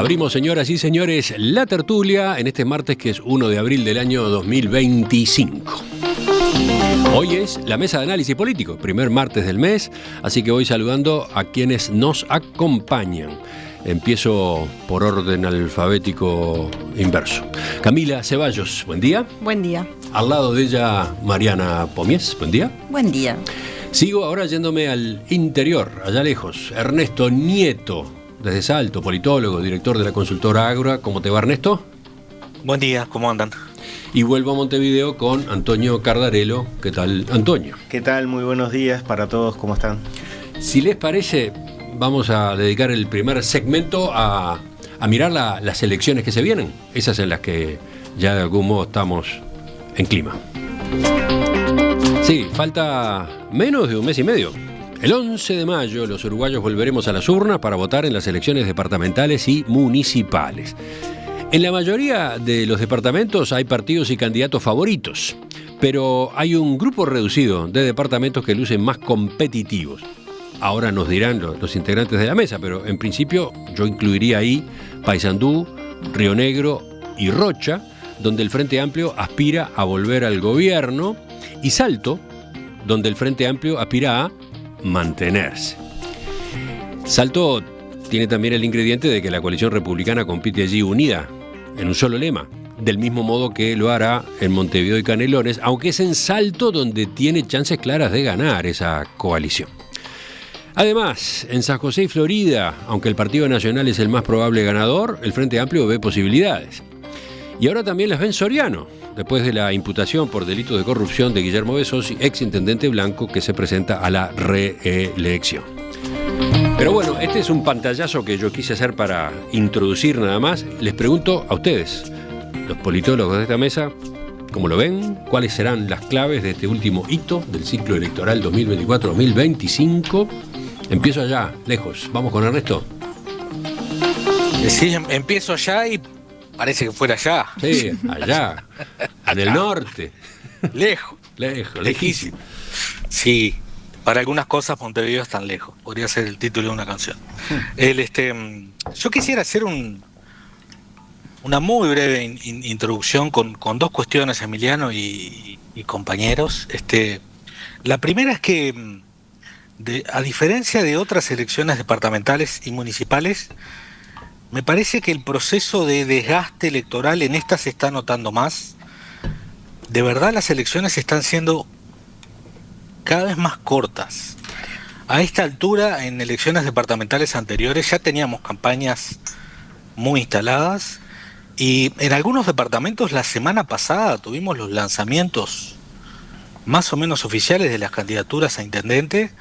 Abrimos, señoras y señores, la tertulia en este martes que es 1 de abril del año 2025. Hoy es la mesa de análisis político, primer martes del mes, así que voy saludando a quienes nos acompañan. Empiezo por orden alfabético inverso. Camila Ceballos, buen día. Buen día. Al lado de ella, Mariana Pomies, buen día. Buen día. Sigo ahora yéndome al interior, allá lejos. Ernesto Nieto, desde Salto, politólogo, director de la consultora Ágora. ¿Cómo te va, Ernesto? Buen día, ¿cómo andan? Y vuelvo a Montevideo con Antonio Cardarello. ¿Qué tal, Antonio? ¿Qué tal? Muy buenos días para todos, ¿cómo están? Si les parece, vamos a dedicar el primer segmento a mirar las elecciones que se vienen, esas en las que ya de algún modo estamos en clima. Sí, falta menos de un mes y medio. El 11 de mayo los uruguayos volveremos a las urnas para votar en las elecciones departamentales y municipales. En la mayoría de los departamentos hay partidos y candidatos favoritos, pero hay un grupo reducido de departamentos que lucen más competitivos. Ahora nos dirán los integrantes de la mesa, pero en principio yo incluiría ahí Paysandú, Río Negro y Rocha, donde el Frente Amplio aspira a volver al gobierno, y Salto, donde el Frente Amplio aspira a mantenerse. Salto tiene también el ingrediente de que la coalición republicana compite allí unida, en un solo lema, del mismo modo que lo hará en Montevideo y Canelones, aunque es en Salto donde tiene chances claras de ganar esa coalición. Además, en San José y Florida, aunque el Partido Nacional es el más probable ganador, el Frente Amplio ve posibilidades. Y ahora también las ve en Soriano, después de la imputación por delito de corrupción de Guillermo Besosi, exintendente blanco que se presenta a la reelección. Pero bueno, este es un pantallazo que yo quise hacer para introducir nada más. Les pregunto a ustedes, los politólogos de esta mesa, ¿cómo lo ven? ¿Cuáles serán las claves de este último hito del ciclo electoral 2024-2025? Empiezo allá, lejos. Vamos con Ernesto. Sí, empiezo allá y parece que fuera allá. Sí, allá, en el norte. Lejos. Lejísimo. Sí, para algunas cosas Montevideo es tan lejos. Podría ser el título de una canción. Yo quisiera hacer una muy breve introducción con dos cuestiones, Emiliano y compañeros. La primera es que, a diferencia de otras elecciones departamentales y municipales, me parece que el proceso de desgaste electoral en esta se está notando más. De verdad las elecciones están siendo cada vez más cortas. A esta altura, en elecciones departamentales anteriores, ya teníamos campañas muy instaladas y en algunos departamentos la semana pasada tuvimos los lanzamientos más o menos oficiales de las candidaturas a intendente.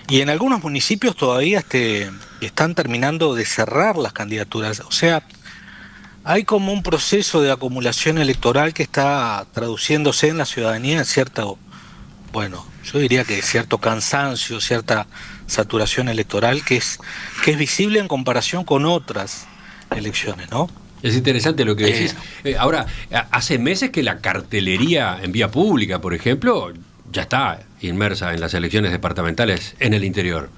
Y en algunos municipios todavía están terminando de cerrar las candidaturas. O sea, hay como un proceso de acumulación electoral que está traduciéndose en la ciudadanía en cierto, bueno, yo diría que cierto cansancio, cierta saturación electoral que es visible en comparación con otras elecciones, ¿no? Es interesante lo que decís. Ahora, hace meses que la cartelería en vía pública, por ejemplo, ya está inmersa en las elecciones departamentales en el interior.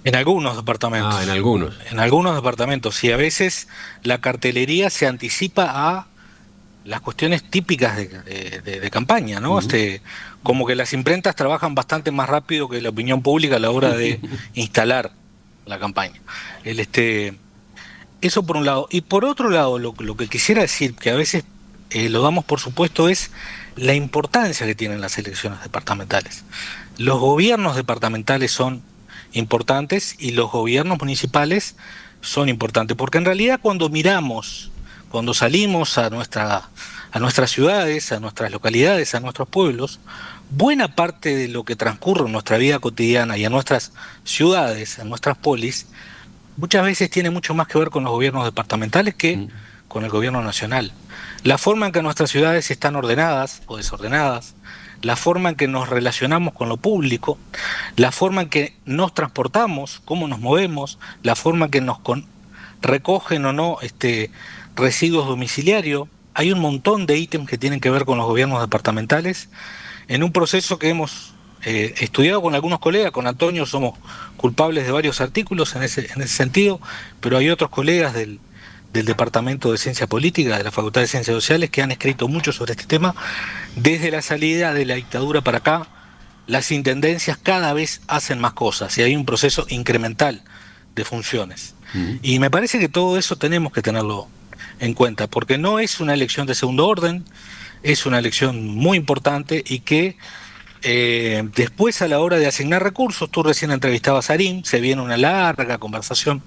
En algunos departamentos. En algunos. En algunos departamentos. Y a veces la cartelería se anticipa a las cuestiones típicas de campaña, ¿no? Uh-huh. Como que las imprentas trabajan bastante más rápido que la opinión pública a la hora de instalar la campaña. Eso por un lado. Y por otro lado, lo que quisiera decir, que a veces lo damos por supuesto, es la importancia que tienen las elecciones departamentales. Los gobiernos departamentales son importantes y los gobiernos municipales son importantes, porque en realidad cuando salimos a nuestras ciudades, a nuestras localidades, a nuestros pueblos, buena parte de lo que transcurre en nuestra vida cotidiana y a nuestras ciudades, a nuestras polis, muchas veces tiene mucho más que ver con los gobiernos departamentales que con el gobierno nacional. La forma en que nuestras ciudades están ordenadas o desordenadas, la forma en que nos relacionamos con lo público, la forma en que nos transportamos, cómo nos movemos, la forma en que nos recogen o no residuos domiciliarios. Hay un montón de ítems que tienen que ver con los gobiernos departamentales en un proceso que hemos estudiado con algunos colegas, con Antonio somos culpables de varios artículos en ese sentido, pero hay otros colegas del Departamento de Ciencia Política, de la Facultad de Ciencias Sociales, que han escrito mucho sobre este tema. Desde la salida de la dictadura para acá, las intendencias cada vez hacen más cosas y hay un proceso incremental de funciones. Y me parece que todo eso tenemos que tenerlo en cuenta, porque no es una elección de segundo orden, es una elección muy importante y que después, a la hora de asignar recursos, tú recién entrevistabas a Arim, se viene una larga conversación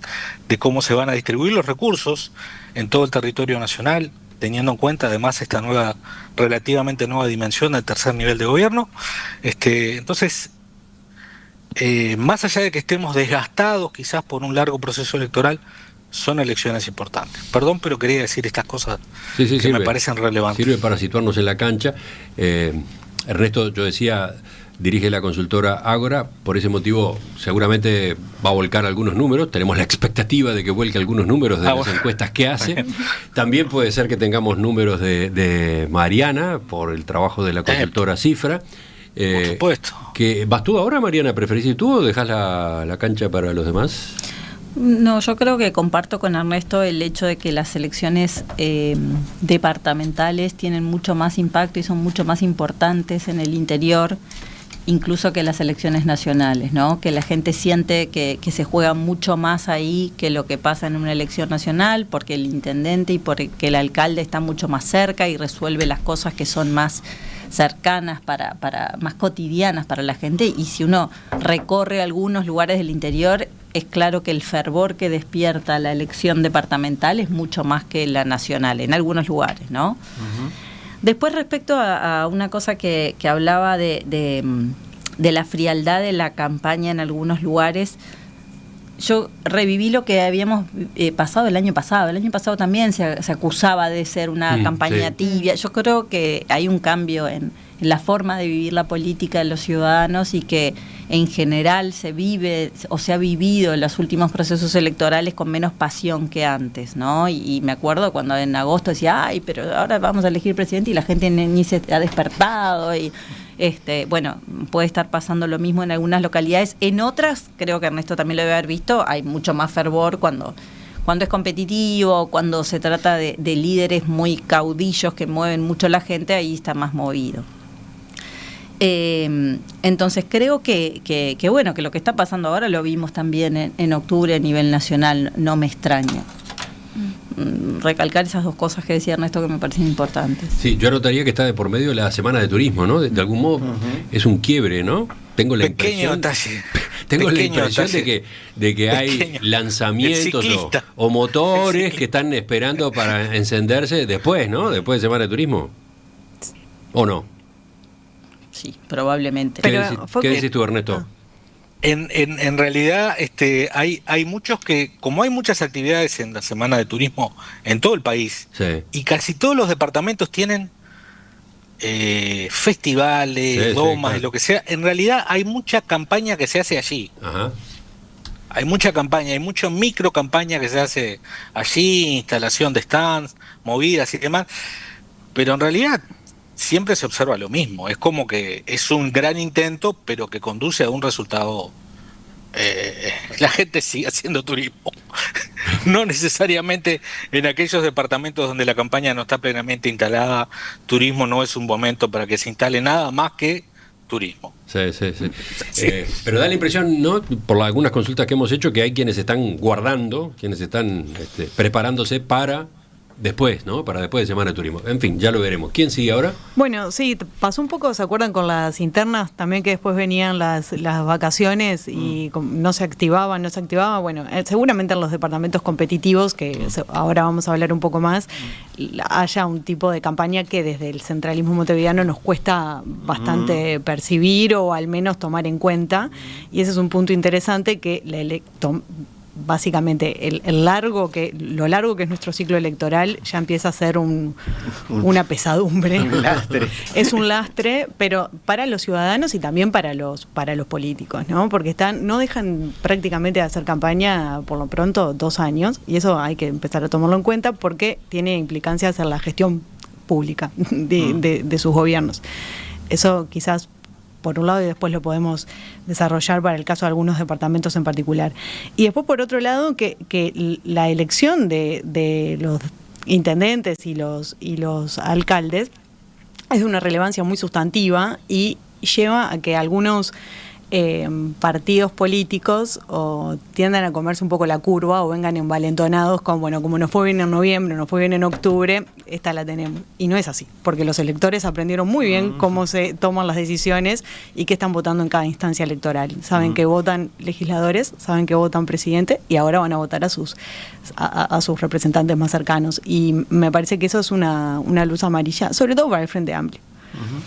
de cómo se van a distribuir los recursos en todo el territorio nacional, teniendo en cuenta además esta relativamente nueva dimensión del tercer nivel de gobierno. Entonces, más allá de que estemos desgastados quizás por un largo proceso electoral, son elecciones importantes. Perdón, pero quería decir estas cosas que me parecen relevantes. Sirve para situarnos en la cancha. Ernesto, yo decía, dirige la consultora Ágora, por ese motivo seguramente va a volcar algunos números, tenemos la expectativa de que vuelque algunos números de las encuestas que hace. También puede ser que tengamos números de Mariana, por el trabajo de la consultora Cifra. Por supuesto. ¿Vas tú ahora, Mariana? ¿Preferís ir tú o dejás la cancha para los demás? No, yo creo que comparto con Ernesto el hecho de que las elecciones departamentales tienen mucho más impacto y son mucho más importantes en el interior, incluso que las elecciones nacionales, ¿no? Que la gente siente que se juega mucho más ahí que lo que pasa en una elección nacional, porque el intendente y porque el alcalde está mucho más cerca y resuelve las cosas que son más cercanas, para más cotidianas para la gente. Y si uno recorre algunos lugares del interior, es claro que el fervor que despierta la elección departamental es mucho más que la nacional, en algunos lugares, ¿no? Uh-huh. Después, respecto a una cosa que hablaba de la frialdad de la campaña en algunos lugares, yo reviví lo que habíamos pasado el año pasado. El año pasado también se acusaba de ser una campaña tibia. Yo creo que hay un cambio en la forma de vivir la política de los ciudadanos y que en general se vive o se ha vivido en los últimos procesos electorales con menos pasión que antes, ¿no? Y me acuerdo cuando en agosto decía, ay, pero ahora vamos a elegir presidente y la gente ni se ha despertado y... bueno, puede estar pasando lo mismo en algunas localidades. En otras, creo que Ernesto también lo debe haber visto, hay mucho más fervor cuando es competitivo, cuando se trata de líderes muy caudillos que mueven mucho la gente, ahí está más movido. Entonces creo que bueno, que lo que está pasando ahora lo vimos también en octubre a nivel nacional, no me extraña. Recalcar esas dos cosas que decía Ernesto que me parecen importantes. Sí, yo anotaría que está de por medio la semana de turismo, ¿no? De algún modo es un quiebre, ¿no? Tengo la impresión de que hay lanzamientos o motores que están esperando para encenderse después, ¿no? Después de semana de turismo. ¿O no? Sí, probablemente. ¿Qué decís tú, Ernesto? En realidad hay muchos que, como hay muchas actividades en la Semana de Turismo en todo el país, y casi todos los departamentos tienen festivales, domas, y lo que sea, en realidad hay mucha campaña que se hace allí. Ajá. Hay mucha campaña, hay mucha micro campaña que se hace allí, instalación de stands, movidas y demás, pero en realidad siempre se observa lo mismo. Es como que es un gran intento, pero que conduce a un resultado. La gente sigue haciendo turismo. No necesariamente en aquellos departamentos donde la campaña no está plenamente instalada, turismo no es un momento para que se instale nada más que turismo. Sí. Pero da la impresión, ¿no? Por algunas consultas que hemos hecho, que hay quienes están guardando, quienes están preparándose para después, ¿no? Para después de Semana de Turismo. En fin, ya lo veremos. ¿Quién sigue ahora? Bueno, sí, pasó un poco, ¿se acuerdan con las internas? También que después venían las vacaciones y no se activaba. Bueno, seguramente en los departamentos competitivos, que ahora vamos a hablar un poco más, haya un tipo de campaña que desde el centralismo montevideano nos cuesta bastante percibir o al menos tomar en cuenta. Y ese es un punto interesante que básicamente lo largo que es nuestro ciclo electoral ya empieza a ser una pesadumbre. Un lastre. Es un lastre, pero para los ciudadanos y también para los políticos, ¿no? Porque no dejan prácticamente de hacer campaña por lo pronto 2 años, y eso hay que empezar a tomarlo en cuenta porque tiene implicancias en la gestión pública de sus gobiernos. Eso quizás por un lado, y después lo podemos desarrollar para el caso de algunos departamentos en particular. Y después, por otro lado, que la elección de los intendentes y los alcaldes es de una relevancia muy sustantiva y lleva a que algunos partidos políticos tiendan a comerse un poco la curva o vengan envalentonados con, bueno, como nos fue bien en noviembre, nos fue bien en octubre, esta la tenemos. Y no es así, porque los electores aprendieron muy bien cómo se toman las decisiones y qué están votando en cada instancia electoral. Saben que votan legisladores, saben que votan presidente y ahora van a votar a sus representantes más cercanos. Y me parece que eso es una luz amarilla, sobre todo para el Frente Amplio.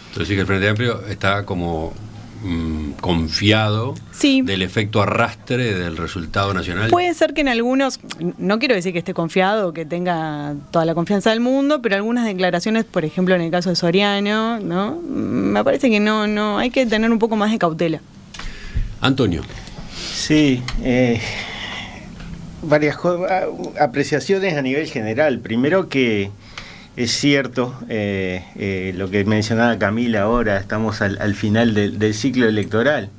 Entonces sí que el Frente Amplio está como confiado del efecto arrastre del resultado nacional. Puede ser que en algunos, no quiero decir que esté confiado o que tenga toda la confianza del mundo, pero algunas declaraciones, por ejemplo en el caso de Soriano, ¿no? Me parece que no hay que tener un poco más de cautela. Antonio. Sí, varias apreciaciones a nivel general. Primero que es cierto lo que mencionaba Camila ahora, estamos al final del ciclo electoral.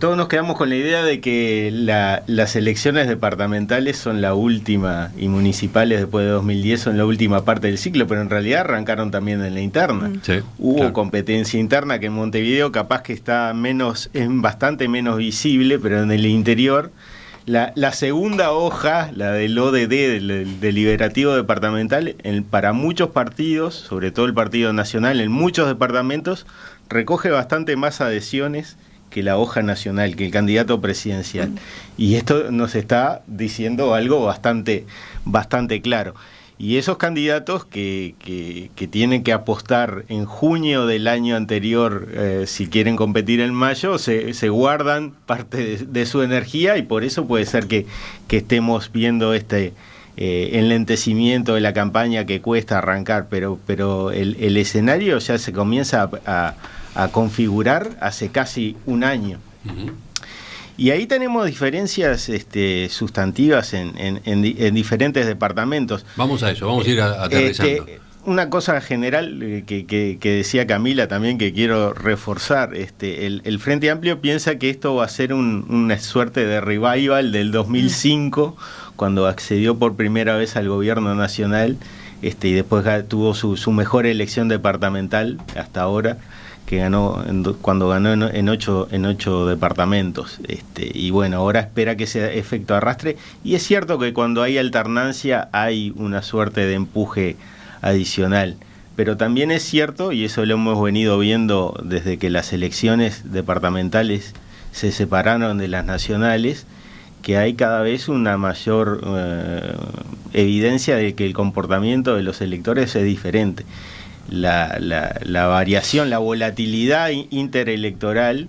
Todos nos quedamos con la idea de que las elecciones departamentales son la última y municipales después de 2010 son la última parte del ciclo, pero en realidad arrancaron también en la interna. Sí, hubo competencia interna que en Montevideo capaz que está es bastante menos visible, pero en el interior la segunda hoja, la del ODD, del deliberativo departamental, para muchos partidos, sobre todo el Partido Nacional, en muchos departamentos, recoge bastante más adhesiones que la hoja nacional, que el candidato presidencial. Y esto nos está diciendo algo bastante claro. Y esos candidatos que tienen que apostar en junio del año anterior, si quieren competir en mayo, se guardan parte de su energía y por eso puede ser que estemos viendo enlentecimiento de la campaña que cuesta arrancar, pero el escenario ya se comienza a configurar hace casi un año. Uh-huh. Y ahí tenemos diferencias sustantivas en diferentes departamentos. Vamos a eso, vamos a ir aterrizando. Una cosa general que decía Camila también que quiero reforzar, el Frente Amplio piensa que esto va a ser una suerte de revival del 2005, cuando accedió por primera vez al gobierno nacional y después tuvo su mejor elección departamental hasta ahora, que cuando ganó en 8 departamentos. Y bueno, ahora espera que sea efecto arrastre. Y es cierto que cuando hay alternancia hay una suerte de empuje adicional. Pero también es cierto, y eso lo hemos venido viendo desde que las elecciones departamentales se separaron de las nacionales, que hay cada vez una mayor evidencia de que el comportamiento de los electores es diferente. La variación, la volatilidad interelectoral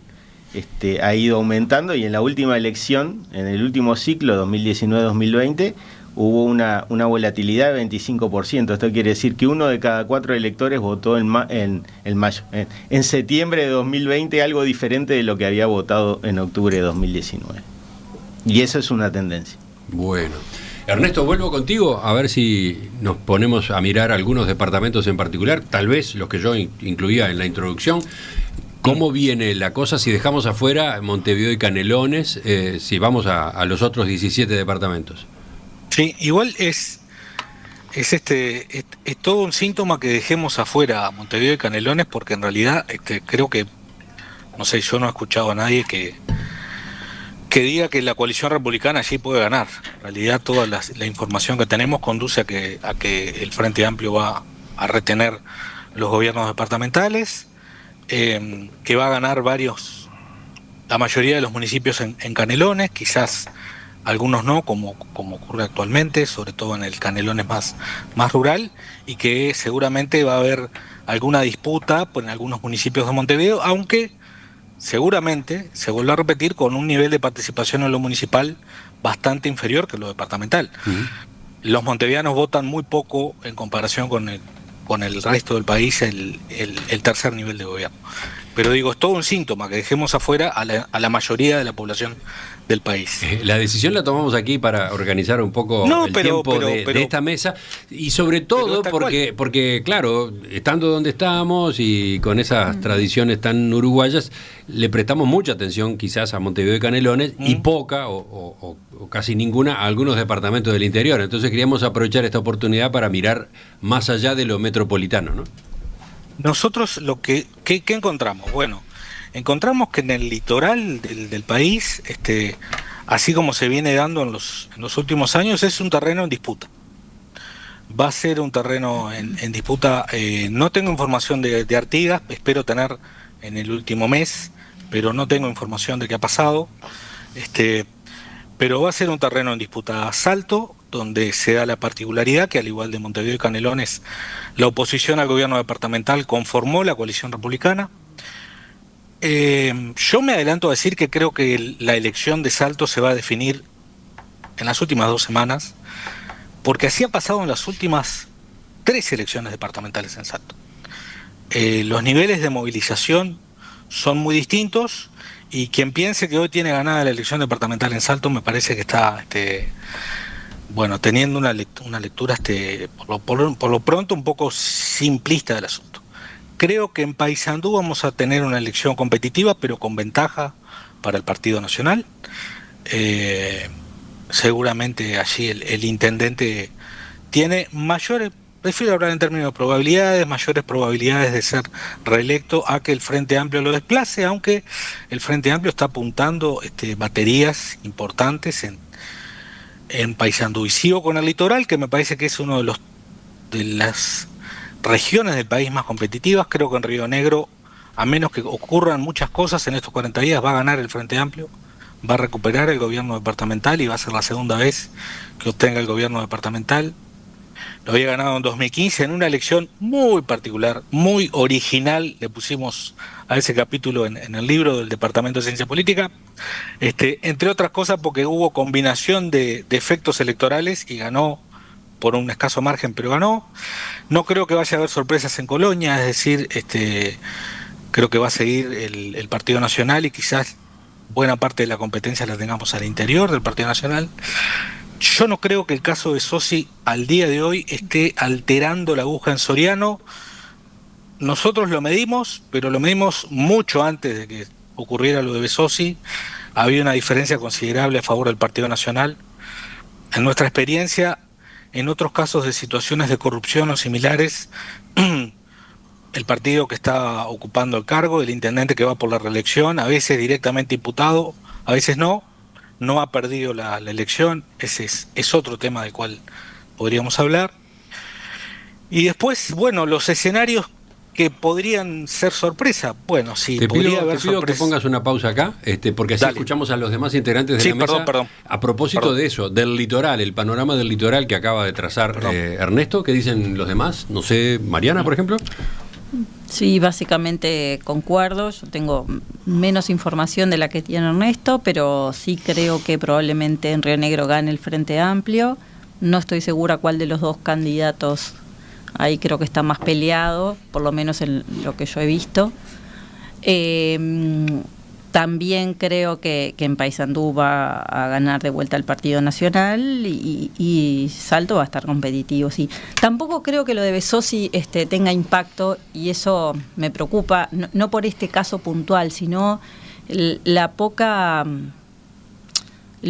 ha ido aumentando y en la última elección, en el último ciclo 2019-2020, hubo una volatilidad de 25%. Esto quiere decir que 1 de cada 4 electores votó en septiembre de 2020 algo diferente de lo que había votado en octubre de 2019. Y eso es una tendencia. Bueno. Ernesto, vuelvo contigo a ver si nos ponemos a mirar algunos departamentos en particular, tal vez los que yo incluía en la introducción. ¿Cómo viene la cosa si dejamos afuera Montevideo y Canelones, si vamos a los otros 17 departamentos? Sí, igual es todo un síntoma que dejemos afuera a Montevideo y Canelones, porque en realidad creo que, no sé, yo no he escuchado a nadie que diga que la coalición republicana allí puede ganar. En realidad toda la información que tenemos conduce a que el Frente Amplio va a retener los gobiernos departamentales, que va a ganar la mayoría de los municipios en Canelones, quizás algunos no, como ocurre actualmente, sobre todo en el Canelones más rural, y que seguramente va a haber alguna disputa en algunos municipios de Montevideo, aunque seguramente se vuelve a repetir con un nivel de participación en lo municipal bastante inferior que lo departamental. Uh-huh. Los montevideanos votan muy poco en comparación con el resto del país el tercer nivel de gobierno. pero digo, es todo un síntoma que dejemos afuera a la mayoría de la población del país. La decisión la tomamos aquí para organizar un poco tiempo de esta mesa, y sobre todo porque, claro, estando donde estamos y con esas tradiciones tan uruguayas, le prestamos mucha atención quizás a Montevideo y Canelones y poca o casi ninguna a algunos departamentos del interior. Entonces queríamos aprovechar esta oportunidad para mirar más allá de lo metropolitano, ¿no? Nosotros ¿qué encontramos? Bueno, encontramos que en el litoral del país, así como se viene dando en los últimos años, es un terreno en disputa. Va a ser un terreno en disputa. No tengo información de Artigas, espero tener en el último mes, pero no tengo información de qué ha pasado. Pero va a ser un terreno en disputa. Salto, donde se da la particularidad que, al igual de Montevideo y Canelones, la oposición al gobierno departamental conformó la coalición republicana. Yo me adelanto a decir que creo que la elección de Salto se va a definir en las últimas 2 semanas, porque así ha pasado en las últimas 3 elecciones departamentales en Salto. Los niveles de movilización son muy distintos, y quien piense que hoy tiene ganada la elección departamental en Salto me parece que está teniendo una lectura por lo pronto un poco simplista del asunto. Creo que en Paysandú vamos a tener una elección competitiva, pero con ventaja para el Partido Nacional. Seguramente allí el intendente tiene mayores, prefiero hablar en términos de probabilidades, mayores probabilidades de ser reelecto a que el Frente Amplio lo desplace, aunque el Frente Amplio está apuntando baterías importantes en Paysandú. Y sigo con el litoral, que me parece que es uno de las regiones del país más competitivas. Creo que en Río Negro, a menos que ocurran muchas cosas en estos 40 días, va a ganar el Frente Amplio, va a recuperar el gobierno departamental y va a ser la segunda vez que obtenga el gobierno departamental. Lo había ganado en 2015 en una elección muy particular, muy original. Le pusimos a ese capítulo en el libro del Departamento de Ciencia Política, entre otras cosas porque hubo combinación de efectos electorales y ganó por un escaso margen, pero ganó. No creo que vaya a haber sorpresas en Colonia, es decir, creo que va a seguir el Partido Nacional y quizás buena parte de la competencia la tengamos al interior del Partido Nacional. Yo no creo que el caso de Sossi al día de hoy esté alterando la aguja en Soriano. Nosotros lo medimos, pero lo medimos mucho antes de que ocurriera lo de Besossi. Había una diferencia considerable a favor del Partido Nacional. En nuestra experiencia, en otros casos de situaciones de corrupción o similares, el partido que está ocupando el cargo, el intendente que va por la reelección, a veces directamente imputado, a veces no ha perdido la elección. Ese es otro tema del cual podríamos hablar. Y después, los escenarios que podrían ser sorpresa. Bueno, sí, podría haber sorpresa. Te pido que pongas una pausa acá, porque así escuchamos a los demás integrantes de la mesa. Perdón. A propósito de eso, del litoral, el panorama del litoral que acaba de trazar Ernesto, ¿qué dicen los demás? No sé, Mariana, por ejemplo. Sí, básicamente concuerdo. Yo tengo menos información de la que tiene Ernesto, pero sí creo que probablemente en Río Negro gane el Frente Amplio. No estoy segura cuál de los dos candidatos ahí creo que está más peleado, por lo menos en lo que yo he visto. También creo que en Paysandú va a ganar de vuelta el Partido Nacional y Salto va a estar competitivo, sí. Tampoco creo que lo de Besossi tenga impacto, y eso me preocupa, no por este caso puntual, sino el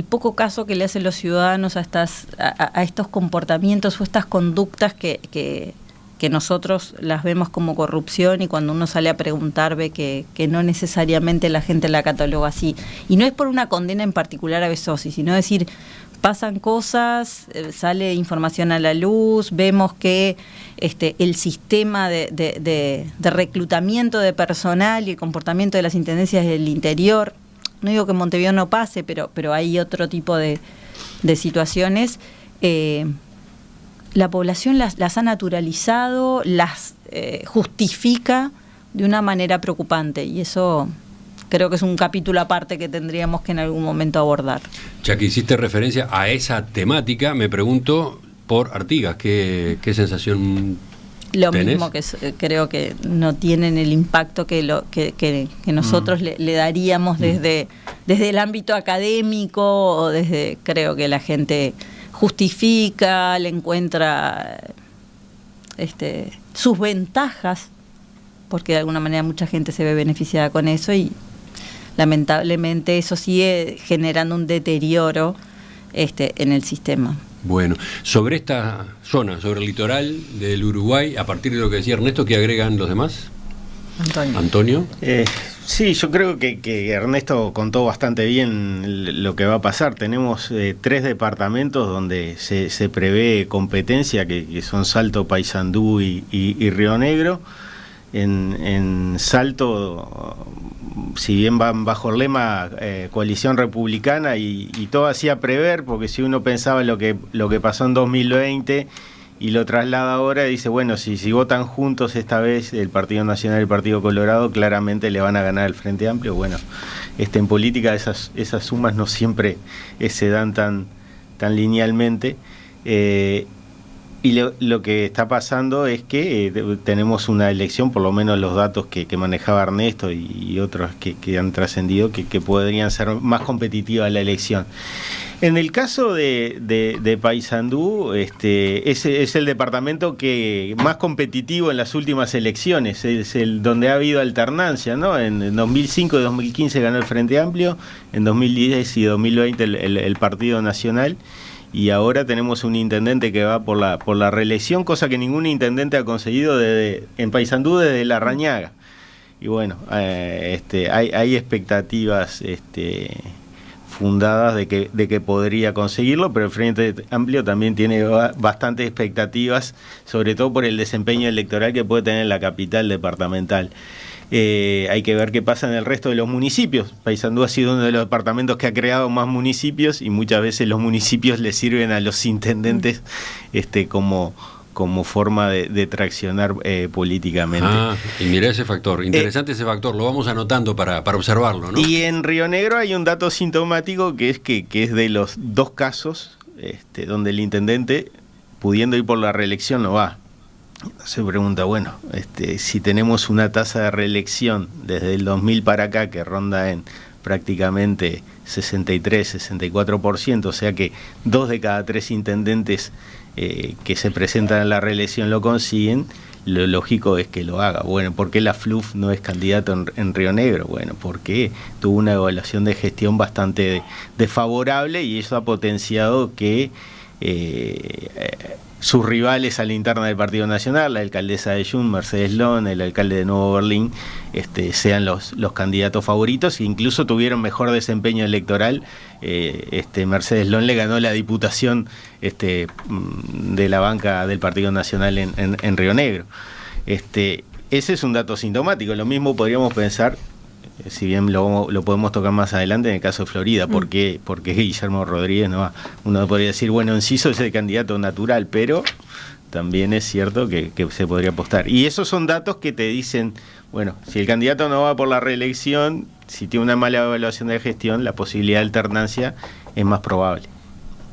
poco caso que le hacen los ciudadanos a estos comportamientos o estas conductas que nosotros las vemos como corrupción, y cuando uno sale a preguntar ve que no necesariamente la gente la cataloga así. Y no es por una condena en particular a Besossi, sino decir, pasan cosas, sale información a la luz, vemos que el sistema de reclutamiento de personal y el comportamiento de las intendencias del interior, no digo que en Montevideo no pase, pero hay otro tipo de situaciones. La población las ha naturalizado, las justifica de una manera preocupante, y eso creo que es un capítulo aparte que tendríamos que en algún momento abordar. Ya que hiciste referencia a esa temática, me pregunto por Artigas, ¿qué sensación Lo ¿Tenés? mismo que creo que no tienen el impacto que nosotros le daríamos desde el ámbito académico, o desde, creo que la gente justifica, le encuentra sus ventajas, porque de alguna manera mucha gente se ve beneficiada con eso, y lamentablemente eso sigue generando un deterioro en el sistema. Bueno, sobre esta zona, sobre el litoral del Uruguay, a partir de lo que decía Ernesto, ¿qué agregan los demás? Antonio. Sí, yo creo que Ernesto contó bastante bien lo que va a pasar. Tenemos 3 departamentos donde se prevé competencia, que son Salto, Paysandú y Río Negro. En Salto, si bien van bajo el lema coalición republicana, y todo hacía prever, porque si uno pensaba lo que pasó en 2020 y lo traslada ahora, dice, bueno, si votan juntos esta vez el Partido Nacional y el Partido Colorado, claramente le van a ganar el Frente Amplio. Bueno, en política esas sumas no siempre se dan tan linealmente. Y lo que está pasando es que tenemos una elección, por lo menos los datos que manejaba Ernesto y otros que han trascendido, que podrían ser más competitiva la elección. En el caso de Paysandú, es el departamento que más competitivo en las últimas elecciones, es el donde ha habido alternancia, ¿no? En 2005 y 2015 ganó el Frente Amplio, en 2010 y 2020 el Partido Nacional. Y ahora tenemos un intendente que va por la reelección, cosa que ningún intendente ha conseguido en Paysandú desde Larrañaga. Y bueno, hay expectativas fundadas de que podría conseguirlo, pero el Frente Amplio también tiene bastantes expectativas, sobre todo por el desempeño electoral que puede tener la capital departamental. Hay que ver qué pasa en el resto de los municipios. Paysandú ha sido uno de los departamentos que ha creado más municipios, y muchas veces los municipios le sirven a los intendentes como forma de traccionar políticamente. Y mirá ese factor, interesante ese factor, lo vamos anotando para observarlo, ¿no? Y en Río Negro hay un dato sintomático que es de los 2 casos donde el intendente, pudiendo ir por la reelección, no va. Se pregunta, bueno, si tenemos una tasa de reelección desde el 2000 para acá que ronda en prácticamente 63-64%, o sea que 2 de cada 3 intendentes que se presentan a la reelección lo consiguen, lo lógico es que lo haga. Bueno, ¿por qué la FLUF no es candidato en Río Negro? Bueno, porque tuvo una evaluación de gestión bastante desfavorable, y eso ha potenciado que sus rivales a la interna del Partido Nacional, la alcaldesa de Jun, Mercedes Lon, el alcalde de Nuevo Berlín, sean los candidatos favoritos, e incluso tuvieron mejor desempeño electoral. Mercedes Lon le ganó la diputación de la banca del Partido Nacional en Río Negro. Ese es un dato sintomático. Lo mismo podríamos pensar, si bien lo podemos tocar más adelante, en el caso de Florida. ¿Por qué Guillermo Rodríguez no va? Uno podría decir, bueno, Enciso es el candidato natural, pero también es cierto que se podría apostar. Y esos son datos que te dicen, bueno, si el candidato no va por la reelección, si tiene una mala evaluación de gestión, la posibilidad de alternancia es más probable.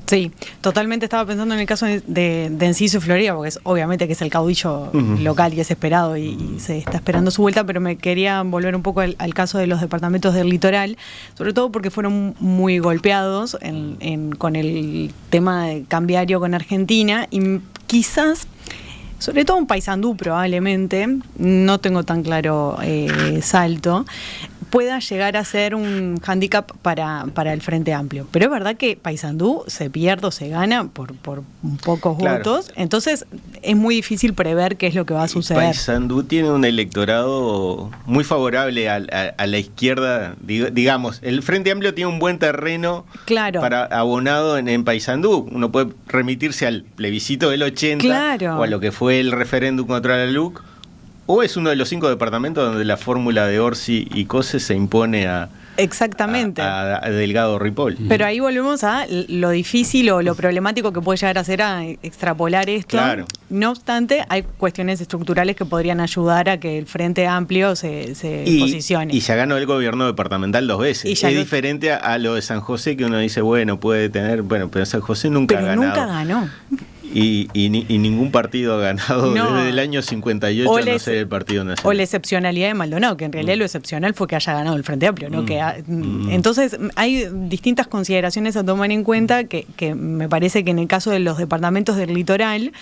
Sí, totalmente estaba pensando en el caso de Enciso y Florida, porque obviamente que es el caudillo local y es esperado y se está esperando su vuelta, pero me quería volver un poco al caso de los departamentos del litoral, sobre todo porque fueron muy golpeados con el tema cambiario con Argentina, y quizás, sobre todo en Paysandú probablemente, no tengo tan claro Salto, pueda llegar a ser un hándicap para el Frente Amplio. Pero es verdad que Paysandú se pierde o se gana por pocos votos, entonces es muy difícil prever qué es lo que va a suceder. Paysandú tiene un electorado muy favorable a la izquierda, digamos. El Frente Amplio tiene un buen terreno para abonado en Paysandú. Uno puede remitirse al plebiscito del 80 o a lo que fue el referéndum contra la LUC, o es uno de los 5 departamentos donde la fórmula de Orsi y Cose se impone a Delgado Ripoll. Pero ahí volvemos a lo difícil o lo problemático que puede llegar a ser a extrapolar esto. Claro. No obstante, hay cuestiones estructurales que podrían ayudar a que el Frente Amplio se posicione. Y ya ganó el gobierno departamental 2 veces. Es diferente a lo de San José, que uno dice, bueno, puede tener, pero San José nunca ha ganado. Nunca ganó. Y ningún partido ha ganado desde el año 58 a no ser el Partido Nacional. O la excepcionalidad de Maldonado, que en realidad lo excepcional fue que haya ganado el Frente Amplio, ¿no? Entonces hay distintas consideraciones a tomar en cuenta que me parece que en el caso de los departamentos del litoral,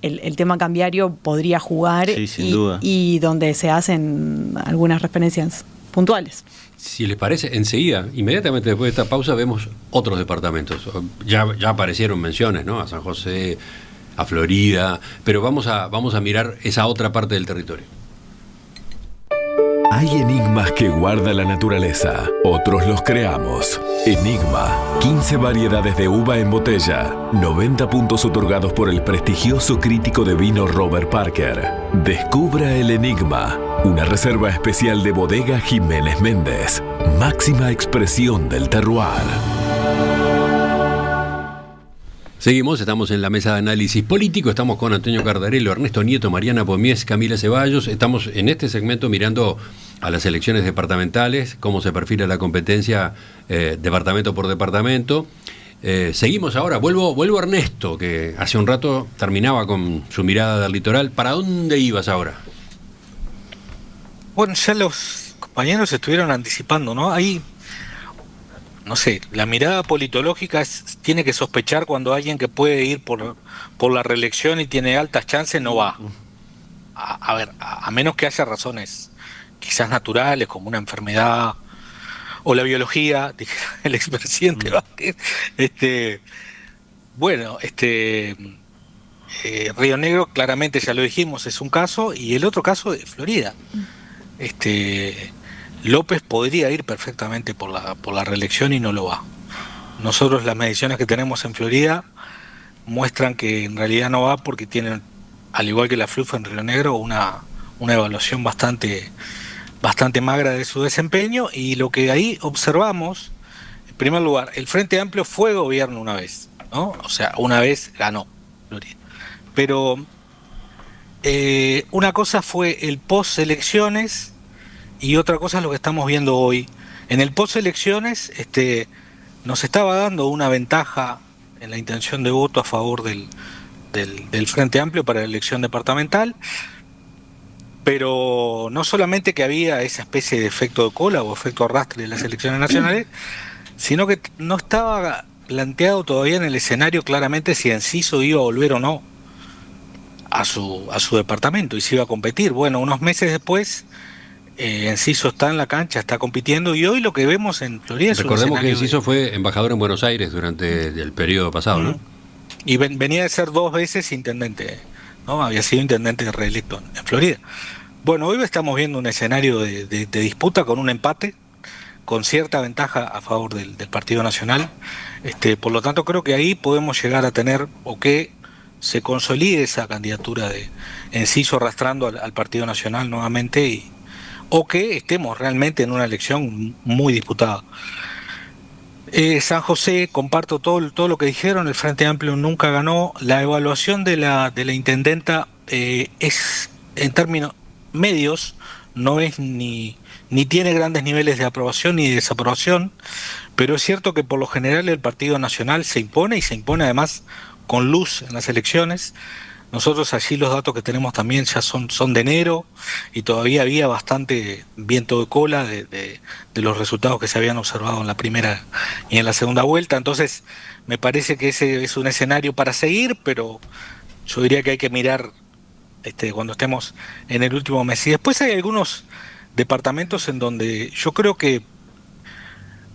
el tema cambiario podría jugar, sí, sin duda. Y donde se hacen algunas referencias puntuales. Si les parece, enseguida, inmediatamente después de esta pausa, vemos otros departamentos. Ya aparecieron menciones, ¿no? A San José, a Florida, pero vamos a mirar esa otra parte del territorio. Hay enigmas que guarda la naturaleza, otros los creamos. Enigma, 15 variedades de uva en botella, 90 puntos otorgados por el prestigioso crítico de vino Robert Parker. Descubra el enigma, una reserva especial de Bodega Jiménez Méndez, máxima expresión del terroir. Seguimos, estamos en la mesa de análisis político, estamos con Antonio Cardarello, Ernesto Nieto, Mariana Pomies, Camila Ceballos. Estamos en este segmento mirando a las elecciones departamentales, cómo se perfila la competencia departamento por departamento. Seguimos ahora, vuelvo a Ernesto, que hace un rato terminaba con su mirada del litoral. ¿Para dónde ibas ahora? Bueno, ya los compañeros estuvieron anticipando, ¿no? Ahí, no sé, la mirada politológica tiene que sospechar cuando alguien que puede ir por la reelección y tiene altas chances no va. A ver, a menos que haya razones quizás naturales, como una enfermedad o la biología, dijera el expresidente Vázquez. Río Negro, claramente ya lo dijimos, es un caso, y el otro caso de Florida. López podría ir perfectamente por la reelección y no lo va. Nosotros las mediciones que tenemos en Florida muestran que en realidad no va porque tienen, al igual que la FLUF en Río Negro, una evaluación bastante magra de su desempeño, y lo que ahí observamos, en primer lugar, el Frente Amplio fue gobierno una vez, ¿no? O sea, una vez ganó Florida. Pero una cosa fue el post-elecciones y otra cosa es lo que estamos viendo hoy. En el post-elecciones nos estaba dando una ventaja en la intención de voto a favor del Frente Amplio para la elección departamental, pero no solamente que había esa especie de efecto de cola o efecto arrastre de las elecciones nacionales, sino que no estaba planteado todavía en el escenario claramente si Enciso iba a volver o no a su departamento y si iba a competir. Bueno, unos meses después, Enciso está en la cancha, está compitiendo, y hoy lo que vemos en Florida es recordemos que Enciso fue embajador en Buenos Aires durante el periodo pasado, ¿no? Y venía de ser 2 veces intendente, ¿no? Había sido intendente reelecto en Florida. Bueno, hoy estamos viendo un escenario de disputa con un empate, con cierta ventaja a favor del Partido Nacional. Por lo tanto, creo que ahí podemos llegar a tener, o que se consolide esa candidatura de Enciso arrastrando al Partido Nacional nuevamente, o que estemos realmente en una elección muy disputada. San José, comparto todo lo que dijeron, el Frente Amplio nunca ganó. La evaluación de la intendenta es, en términos medios, no es ni tiene grandes niveles de aprobación ni de desaprobación, pero es cierto que por lo general el Partido Nacional se impone, y se impone además con luz en las elecciones. Nosotros allí los datos que tenemos también ya son de enero, y todavía había bastante viento de cola de los resultados que se habían observado en la primera y en la segunda vuelta. Entonces me parece que ese es un escenario para seguir, pero yo diría que hay que mirar cuando estemos en el último mes. Y después hay algunos departamentos en donde yo creo que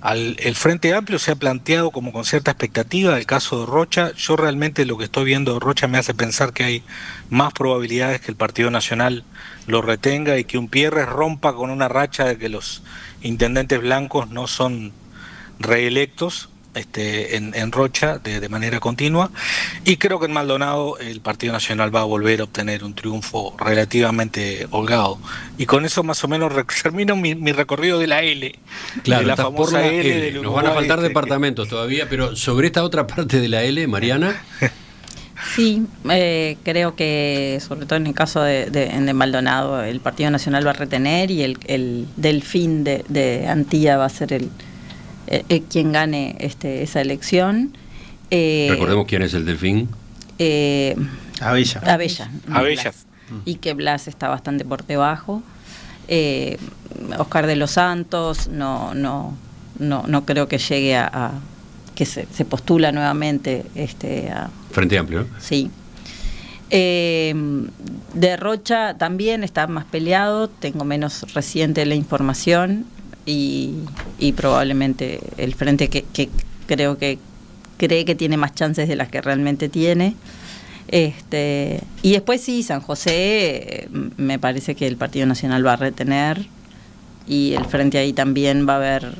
el Frente Amplio se ha planteado como con cierta expectativa. El caso de Rocha, yo realmente lo que estoy viendo de Rocha me hace pensar que hay más probabilidades que el Partido Nacional lo retenga y que Unpierres rompa con una racha de que los intendentes blancos no son reelectos en Rocha de manera continua, y creo que en Maldonado el Partido Nacional va a volver a obtener un triunfo relativamente holgado. Y con eso más o menos termino mi recorrido de la L, claro, de la famosa por L del Uruguay. Nos van a faltar departamentos que todavía, pero sobre esta otra parte de la L, Mariana. Sí, creo que sobre todo en el caso de Maldonado el Partido Nacional va a retener, y el Delfín de Antía va a ser quien gane esa elección. Recordemos quién es el Delfín. Abella. Abella. Y que Blas está bastante por debajo. Oscar de los Santos no creo que llegue a que se postula nuevamente Frente Amplio, ¿no? Sí. De Rocha también está más peleado, tengo menos reciente la información y probablemente el frente que creo que cree que tiene más chances de las que realmente tiene. Y después sí, San José, me parece que el Partido Nacional va a retener y el frente ahí también va a haber.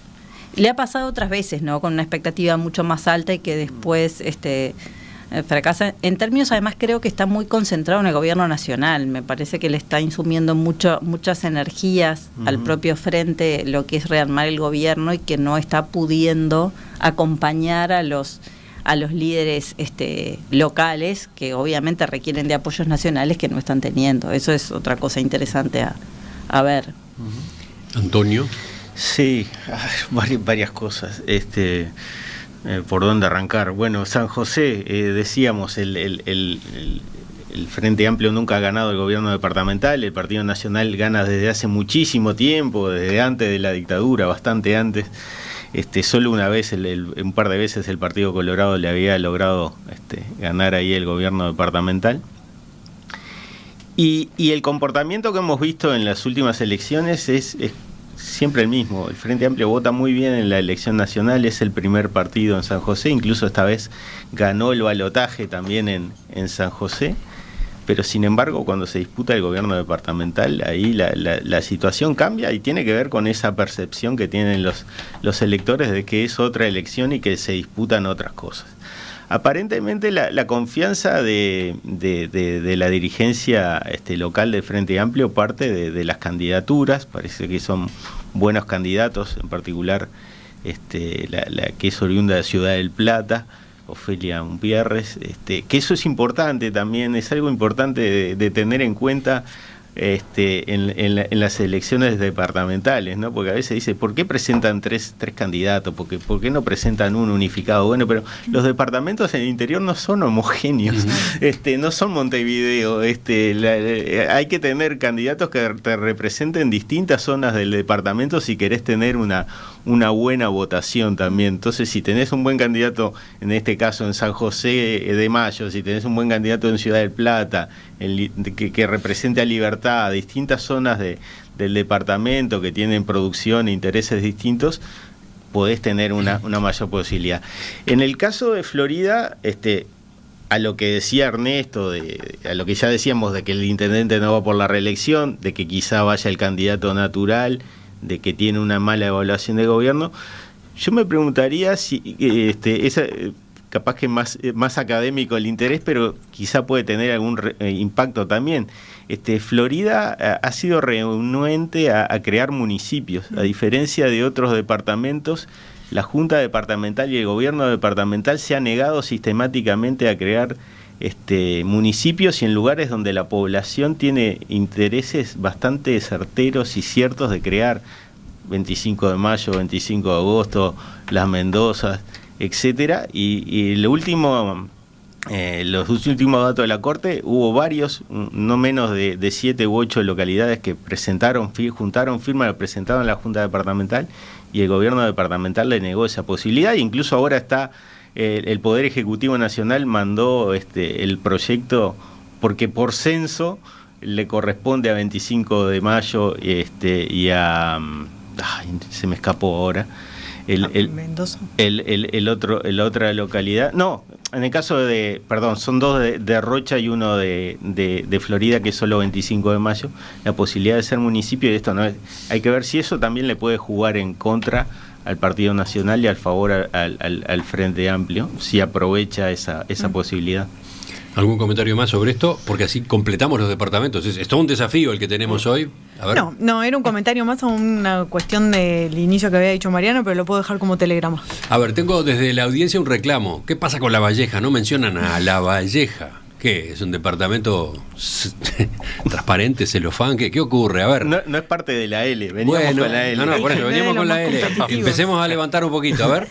Le ha pasado otras veces, ¿no? Con una expectativa mucho más alta y que después fracasa. En términos, además, creo que está muy concentrado en el gobierno nacional. Me parece que le está insumiendo muchas energías al propio frente, lo que es rearmar el gobierno, y que no está pudiendo acompañar a los líderes locales, que obviamente requieren de apoyos nacionales que no están teniendo. Eso es otra cosa interesante a ver. Antonio. Sí, varias cosas. ¿Por dónde arrancar? Bueno, San José, decíamos, el Frente Amplio nunca ha ganado el gobierno departamental, el Partido Nacional gana desde hace muchísimo tiempo, desde antes de la dictadura, bastante antes. Solo una vez, un par de veces el Partido Colorado le había logrado ganar ahí el gobierno departamental. Y el comportamiento que hemos visto en las últimas elecciones es siempre el mismo. El Frente Amplio vota muy bien en la elección nacional, es el primer partido en San José, incluso esta vez ganó el balotaje también en San José, pero sin embargo cuando se disputa el gobierno departamental, ahí la situación cambia y tiene que ver con esa percepción que tienen los electores de que es otra elección y que se disputan otras cosas. Aparentemente la confianza de la dirigencia local del Frente Amplio parte de las candidaturas. Parece que son buenos candidatos, en particular la que es oriunda de Ciudad del Plata, Ofelia Umpierres, que eso es importante también, es algo importante de tener en cuenta en las elecciones departamentales, ¿no? Porque a veces dice, ¿por qué presentan tres candidatos? ¿Por qué no presentan uno unificado? Bueno, pero los departamentos en el interior no son homogéneos, no son Montevideo, hay que tener candidatos que te representen distintas zonas del departamento si querés tener una buena votación también. Entonces, si tenés un buen candidato, en este caso en San José de Mayo, si tenés un buen candidato en Ciudad del Plata, que represente a Libertad, a distintas zonas del departamento que tienen producción e intereses distintos, podés tener una mayor posibilidad. En el caso de Florida, a lo que decía Ernesto, a lo que ya decíamos de que el intendente no va por la reelección, de que quizá vaya el candidato natural, de que tiene una mala evaluación de gobierno, yo me preguntaría si capaz que más académico el interés, pero quizá puede tener algún impacto también. Florida ha sido renuente a crear municipios, a diferencia de otros departamentos. La Junta Departamental y el Gobierno Departamental se ha negado sistemáticamente a crear municipios, y en lugares donde la población tiene intereses bastante certeros y ciertos de crear. 25 de mayo, 25 de agosto, Las Mendozas, etcétera. Y los últimos datos de la Corte, hubo varios, no menos de 7 u 8 localidades que juntaron firmas, lo presentaron a la Junta Departamental, y el gobierno departamental le negó esa posibilidad. E incluso ahora está el Poder Ejecutivo Nacional mandó el proyecto, porque por censo le corresponde a 25 de mayo y a se me escapó ahora Mendoza. La otra localidad. No, en el caso son dos de Rocha y uno de Florida, que es solo 25 de mayo, la posibilidad de ser municipio, y esto no es. Hay que ver si eso también le puede jugar en contra al Partido Nacional y al favor al Frente Amplio, si aprovecha esa posibilidad. ¿Algún comentario más sobre esto? Porque así completamos los departamentos. Es todo un desafío el que tenemos hoy. A ver. No, era un comentario más a una cuestión del inicio que había dicho Mariano, pero lo puedo dejar como telegrama. A ver, tengo desde la audiencia un reclamo. ¿Qué pasa con La Valleja? No mencionan a La Valleja. ¿Qué? ¿Es un departamento transparente, celofán? ¿Qué ocurre? A ver. No es parte de la L, veníamos con la L. Por eso, veníamos con la L. Empecemos a levantar un poquito, a ver.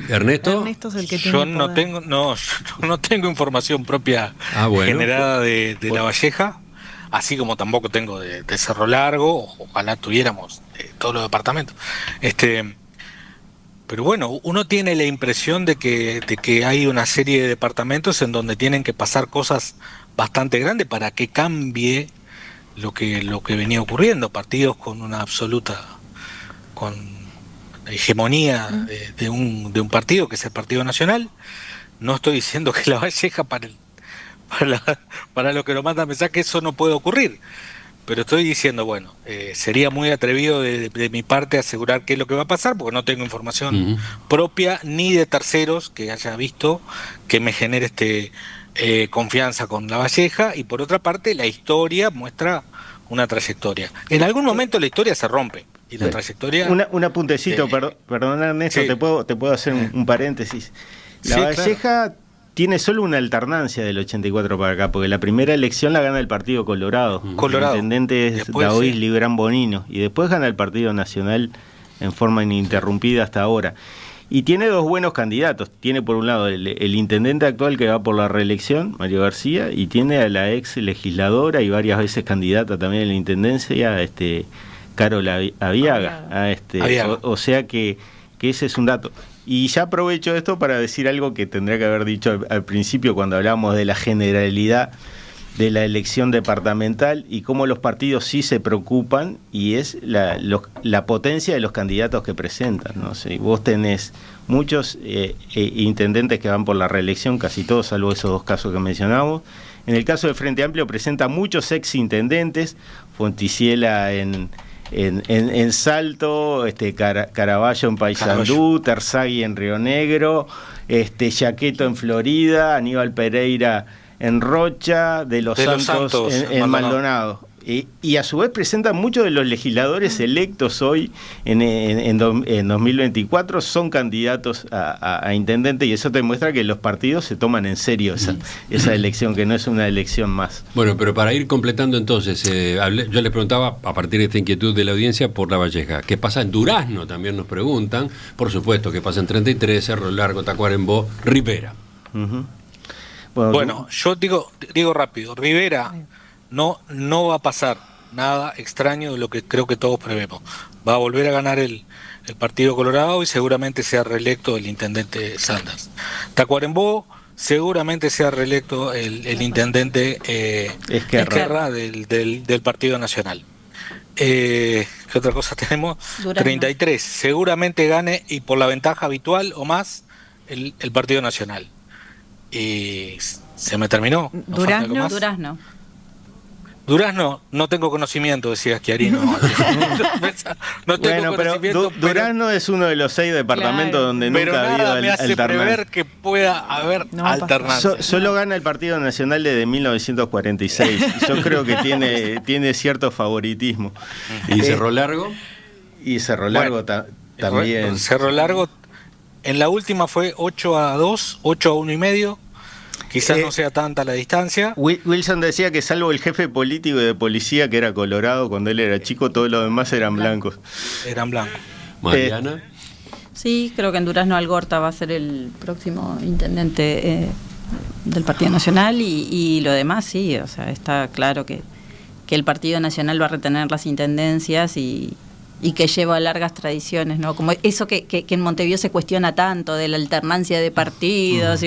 Ernesto. Ernesto es el que tiene Yo el no poder. tengo, yo no tengo información propia Bueno. generada de La Valleja, así como tampoco tengo de Cerro Largo. Ojalá tuviéramos todos los departamentos. Pero bueno, uno tiene la impresión de que hay una serie de departamentos en donde tienen que pasar cosas bastante grandes para que cambie lo que venía ocurriendo. Partidos con una absoluta con hegemonía de un partido, que es el Partido Nacional. No estoy diciendo que La Valleja para lo que lo manda a pensar que eso no puede ocurrir. Pero estoy diciendo, bueno, sería muy atrevido de mi parte asegurar qué es lo que va a pasar, porque no tengo información propia ni de terceros que haya visto que me genere confianza con La Valleja. Y por otra parte, la historia muestra una trayectoria. En algún momento la historia se rompe y la trayectoria... Un apuntecito, perdón Ernesto, sí. te puedo hacer un paréntesis. La Sí, Valleja tiene solo una alternancia del 84 para acá, porque la primera elección la gana el Partido Colorado. Colorado. El intendente es Después, Daoís sí. Librán Bonino, y después gana el Partido Nacional en forma ininterrumpida hasta ahora. Y tiene dos buenos candidatos. Tiene por un lado el intendente actual que va por la reelección, Mario García, y tiene a la ex legisladora y varias veces candidata también a la intendencia, Carol Aviaga. Aviaga. O sea que ese es un dato. Y ya aprovecho esto para decir algo que tendría que haber dicho al principio cuando hablábamos de la generalidad de la elección departamental y cómo los partidos sí se preocupan, y es la potencia de los candidatos que presentan, ¿no? Si vos tenés muchos intendentes que van por la reelección, casi todos, salvo esos dos casos que mencionamos. En el caso del Frente Amplio presenta muchos ex intendentes, Fonticiela en Salto, Caraballo en Paysandú, Terzagui en Río Negro, Yaqueto en Florida, Aníbal Pereira en Rocha, de los Santos en Maldonado. Y a su vez presentan muchos de los legisladores electos hoy en 2024, son candidatos a intendente, y eso te muestra que los partidos se toman en serio esa elección, que no es una elección más. Bueno, pero para ir completando entonces, yo les preguntaba, a partir de esta inquietud de la audiencia, por La Valleja. ¿Qué pasa en Durazno? También nos preguntan. Por supuesto, ¿qué pasa en 33, Cerro Largo, Tacuarembó, Rivera? Uh-huh. Bueno, yo digo rápido, Rivera no va a pasar nada extraño de lo que creo que todos prevemos. Va a volver a ganar el Partido Colorado y seguramente sea reelecto el intendente Sanders. Tacuarembó seguramente sea reelecto el intendente Esquerra del Partido Nacional. ¿Qué otra cosa tenemos? Durazno. 33, seguramente gane, y por la ventaja habitual o más, el Partido Nacional. Y se me terminó. ¿No falta algo más? Durazno, no tengo conocimiento, decía Schiarino. No tengo conocimiento. Durazno es uno de los 6 departamentos donde pero nunca ha nada habido me hace alternancia. prever que pueda haber alternancia. Solo gana el Partido Nacional desde 1946. Yo creo que tiene cierto favoritismo. ¿Y Cerro Largo? Y Cerro Largo también. Cerro Largo, en la última fue 8-2, 8-1,5. Quizás no sea tanta la distancia. Wilson decía que salvo el jefe político y de policía, que era colorado cuando él era chico, todos los demás eran blancos. Eran blancos. Mariana. Sí, creo que en Durazno Algorta va a ser el próximo intendente del Partido Nacional, y lo demás sí, o sea, está claro que el Partido Nacional va a retener las intendencias y que lleva largas tradiciones, ¿no? Como eso que en Montevideo se cuestiona tanto de la alternancia de partidos.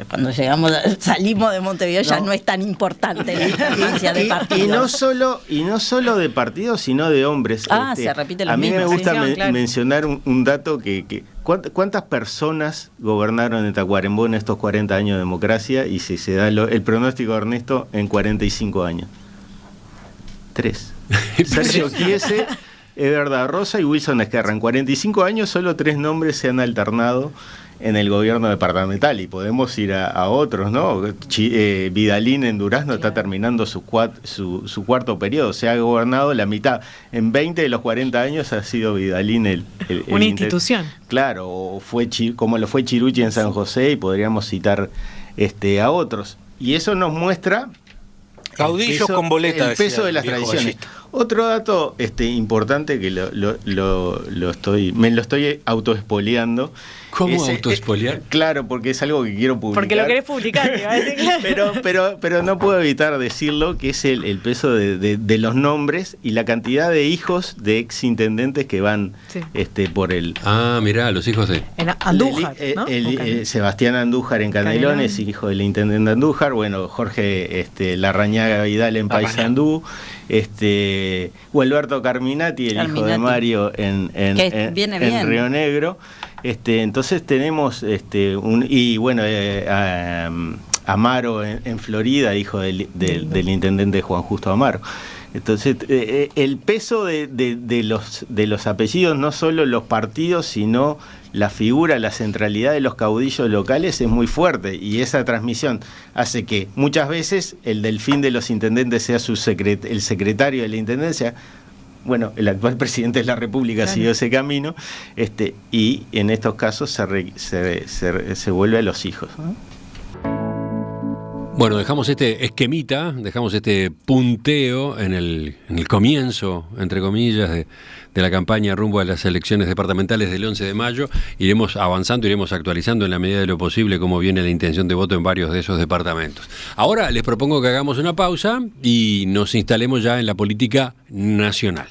Cuando salimos de Montevideo ya no es tan importante la alternancia de partidos. Y no solo de partidos, sino de hombres. Se repite lo mismo. A mí me gusta claro. mencionar un dato que ¿cuántas personas gobernaron en Tacuarembó en estos 40 años de democracia? Y si se da el pronóstico de Ernesto, en 45 años. 3. Sergio Chiese, Everda Rosa y Wilson Esquerra. En 45 años solo 3 nombres se han alternado en el gobierno departamental, y podemos ir a otros, ¿no? Vidalín en Durazno está terminando su cuarto periodo, se ha gobernado la mitad. En 20 de los 40 años ha sido Vidalín una institución. Claro, o como lo fue Chirucci en San José, y podríamos citar a otros. Y eso nos muestra caudillos con boleta, el peso de las tradiciones. Otro dato importante que me lo estoy autoespoleando, ¿Cómo autoespolear? Claro, porque es algo que quiero publicar. Porque lo querés publicar, te iba a decir, claro. pero no puedo evitar decirlo, que es el peso de los nombres y la cantidad de hijos de exintendentes que van por el... Ah, mirá, los hijos de... En Andújar, ¿no? Sebastián Andújar en Canelones, hijo del intendente Andújar, bueno, Jorge Larrañaga Vidal en Paysandú, Gualberto Carminati, el hijo de Mario en Río Negro. Entonces tenemos Amaro en Florida, hijo del intendente Juan Justo Amaro. Entonces el peso de los apellidos, no solo los partidos, sino la figura, la centralidad de los caudillos locales es muy fuerte, y esa transmisión hace que muchas veces el delfín de los intendentes sea el secretario de la intendencia. Bueno, el actual presidente de la República siguió ese camino, y en estos casos se vuelve a los hijos, ¿no? Bueno, dejamos este esquemita, dejamos este punteo en el comienzo, entre comillas, de la campaña rumbo a las elecciones departamentales del 11 de mayo. Iremos avanzando, iremos actualizando en la medida de lo posible cómo viene la intención de voto en varios de esos departamentos. Ahora les propongo que hagamos una pausa y nos instalemos ya en la política nacional.